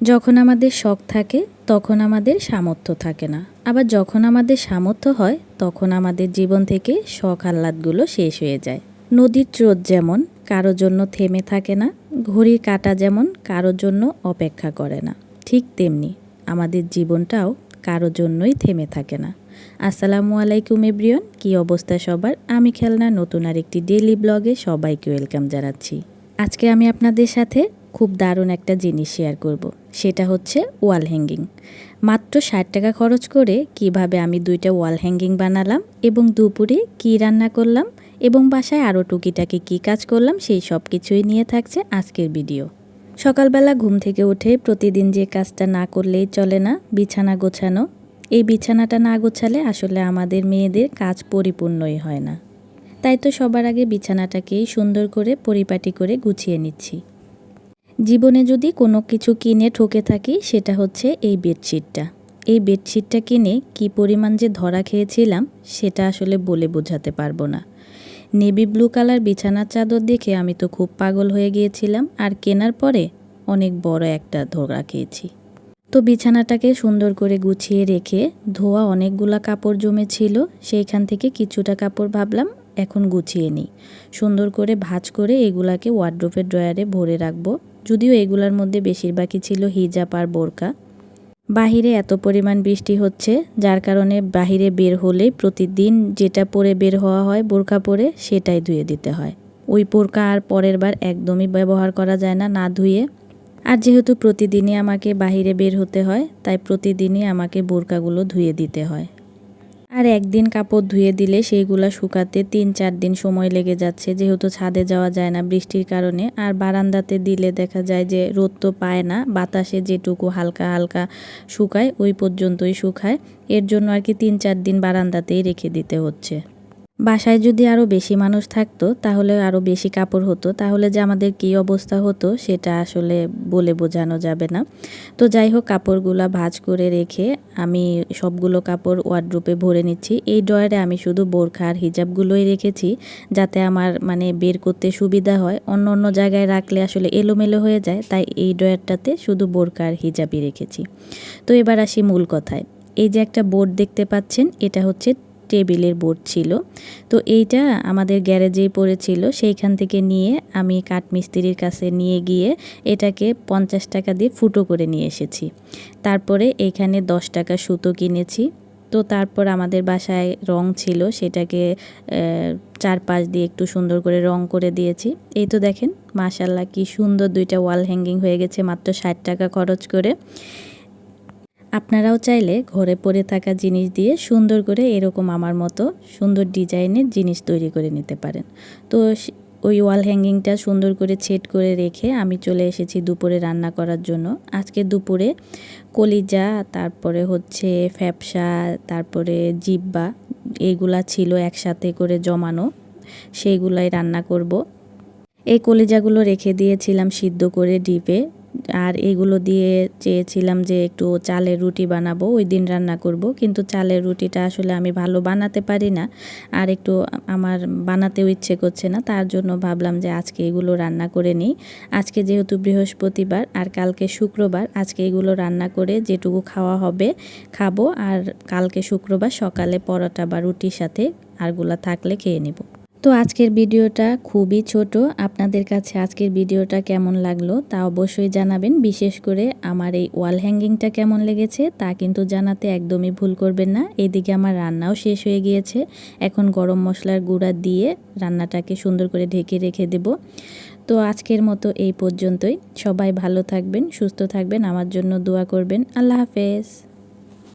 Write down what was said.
যখন আমাদের শখ থাকে তখন আমাদের সামর্থ্য থাকে না, আবার যখন আমাদের সামর্থ্য হয় তখন আমাদের জীবন থেকে শখ আহ্লাদগুলো শেষ হয়ে যায়। নদীর স্রোত যেমন কারোর জন্য থেমে থাকে না, ঘড়ির কাঁটা যেমন কারোর জন্য অপেক্ষা করে না, ঠিক তেমনি আমাদের জীবনটাও কারোর জন্যই থেমে থাকে না। আসসালামু আলাইকুম এভরিওয়ান, কী অবস্থা সবার? আমি খেলনা নতুন আরেকটি ডেইলি ব্লগে সবাইকে ওয়েলকাম জানাচ্ছি। আজকে আমি আপনাদের সাথে খুব দারুণ একটা জিনিস শেয়ার করব, সেটা হচ্ছে ওয়াল হ্যাঙ্গিং। মাত্র 60 টাকা খরচ করে কিভাবে আমি 2টা ওয়াল হ্যাঙ্গিং বানালাম এবং দুপুরে কি রান্না করলাম এবং বাসায় আরও টুকিটাকি কী কাজ করলাম, সেই সব কিছুই নিয়ে থাকছে আজকের ভিডিও। সকালবেলা ঘুম থেকে উঠে প্রতিদিন যে কাজটা না করলেই চলে না, বিছানা গোছানো। এই বিছানাটা না গোছালে আসলে আমাদের মেয়েদের কাজ পরিপূর্ণই হয় না। তাই তো সবার আগে বিছানাটাকেই সুন্দর করে পরিপাটি করে গুছিয়ে নিচ্ছি। জীবনে যদি কোনো কিছু কিনে ঠকে থাকি সেটা হচ্ছে এই বেডশিটটা। এই বেডশিটটা কিনে কি পরিমাণ যে ধরা খেয়েছিলাম সেটা আসলে বলে বোঝাতে পারবো না। নেভি ব্লু কালার বিছানার চাদর দেখে আমি তো খুব পাগল হয়ে গিয়েছিলাম, আর কেনার পরে অনেক বড় একটা ধরা খেয়েছি। তো বিছানাটাকে সুন্দর করে গুছিয়ে রেখে ধোয়া অনেকগুলা কাপড় জমেছিল, সেইখান থেকে কিছুটা কাপড় ভাবলাম এখন গুছিয়ে নিই। সুন্দর করে ভাঁজ করে এগুলাকে ওয়ার্ড্রোবের ড্রয়ারে ভরে রাখবো। যদিও এগুলার মধ্যে বেশিরভাগই ছিল হিজাব আর বোরকা। বাহিরে এত পরিমাণ বৃষ্টি হচ্ছে, যার কারণে বাহিরে বের হলে প্রতিদিন যেটা পরে বের হওয়া হয় বোরকা পরে, সেটাই ধুয়ে দিতে হয়। ওই বোরকা আর পরের বার একদমই ব্যবহার করা যায় না না ধুয়ে। আর যেহেতু প্রতিদিনই আমাকে বাহিরে বের হতে হয়, তাই প্রতিদিনই আমাকে বোরকাগুলো ধুয়ে দিতে হয়। আর একদিন কাপড় ধুয়ে দিলে সেইগুলা শুকাতে 3-4 দিন সময় লেগে যাচ্ছে, যেহেতু ছাদে যাওয়া যায় না বৃষ্টির কারণে। আর বারান্দাতে দিলে দেখা যায় যে রোদ তো পায় না, বাতাসে যেটুকু হালকা হালকা শুকায় ওই পর্যন্তই শুকায়। এর জন্য আর কি 3-4 দিন বারান্দাতেই রেখে দিতে হচ্ছে। বাসায় যদি আরও বেশি মানুষ থাকতো তাহলে আরও বেশি কাপড় হতো, তাহলে যে আমাদের কী অবস্থা হতো সেটা আসলে বলে বোঝানো যাবে না। তো যাই হোক, কাপড়গুলো ভাঁজ করে রেখে আমি সবগুলো কাপড় ওয়ার্ড্রোবে ভরে নিচ্ছি। এই ড্রয়ারে আমি শুধু বোরখা আর হিজাবগুলোই রেখেছি, যাতে আমার বের করতে সুবিধা হয়। অন্য অন্য জায়গায় রাখলে আসলে এলোমেলো হয়ে যায়, তাই এই ড্রয়ারটাতে শুধু বোরখা আর হিজাবই রেখেছি। তো এবার আসি মূল কথায়। এই যে একটা বোর্ড দেখতে পাচ্ছেন, এটা হচ্ছে টেবিলের বোর্ড ছিল। তো এইটা আমাদের গ্যারেজেই পড়েছিল, সেইখান থেকে নিয়ে আমি কাঠমিস্ত্রির কাছে নিয়ে গিয়ে এটাকে 50 টাকা দিয়ে ফুটো করে নিয়ে এসেছি। তারপরে এখানে 10 টাকা সুতো কিনেছি। তো তারপর আমাদের বাসায় রং ছিল, সেটাকে চারপাশ দিয়ে একটু সুন্দর করে রং করে দিয়েছি। এই তো দেখেন মাশাআল্লাহ কি সুন্দর 2টা ওয়াল হ্যাঙ্গিং হয়ে গেছে মাত্র 60 টাকা খরচ করে। আপনারাও চাইলে ঘরে পড়ে থাকা জিনিস দিয়ে সুন্দর করে এরকম আমার মতো সুন্দর ডিজাইনের জিনিস তৈরি করে নিতে পারেন। তো ওই ওয়াল হ্যাঙ্গিংটা সুন্দর করে সেট করে রেখে আমি চলে এসেছি দুপুরে রান্না করার জন্য। আজকে দুপুরে কলিজা, তারপরে হচ্ছে ফ্যাপসা, তারপরে জিব্বা, এইগুলা ছিল একসাথে করে জমানো, সেইগুলাই রান্না করব। এই কলিজাগুলো রেখে দিয়েছিলাম সিদ্ধ করে ডিপে। আর এগুলো দিয়ে চেয়েছিলাম যে একটু চালের রুটি বানাবো, ওই দিন রান্না করব। কিন্তু চালের রুটিটা আসলে আমি ভালো বানাতে পারি না, আর একটু আমার বানাতেও ইচ্ছে করছে না। তার জন্য ভাবলাম যে আজকে এগুলো রান্না করে নিই। আজকে যেহেতু বৃহস্পতিবার আর কালকে শুক্রবার, আজকে এগুলো রান্না করে যেটুকু খাওয়া হবে খাবো, আর কালকে শুক্রবার সকালে পরোটা বা রুটির সাথে আরগুলা থাকলে খেয়ে নেব। তো আজকের ভিডিওটা খুবই ছোট। আপনাদের কাছে আজকের ভিডিওটা কেমন লাগলো তা অবশ্যই জানাবেন। বিশেষ করে আমার এই ওয়াল হ্যাঙ্গিংটা কেমন লেগেছে তা কিন্তু জানাতে একদমই ভুল করবেন না। এদিকে আমার রান্নাও শেষ হয়ে গিয়েছে, এখন গরম মশলার গুঁড়া দিয়ে রান্নাটাকে সুন্দর করে ঢেকে রেখে দেব। তো আজকের মতো এই পর্যন্তই। সবাই ভালো থাকবেন, সুস্থ থাকবেন, আমার জন্য দোয়া করবেন। আল্লাহ হাফেজ।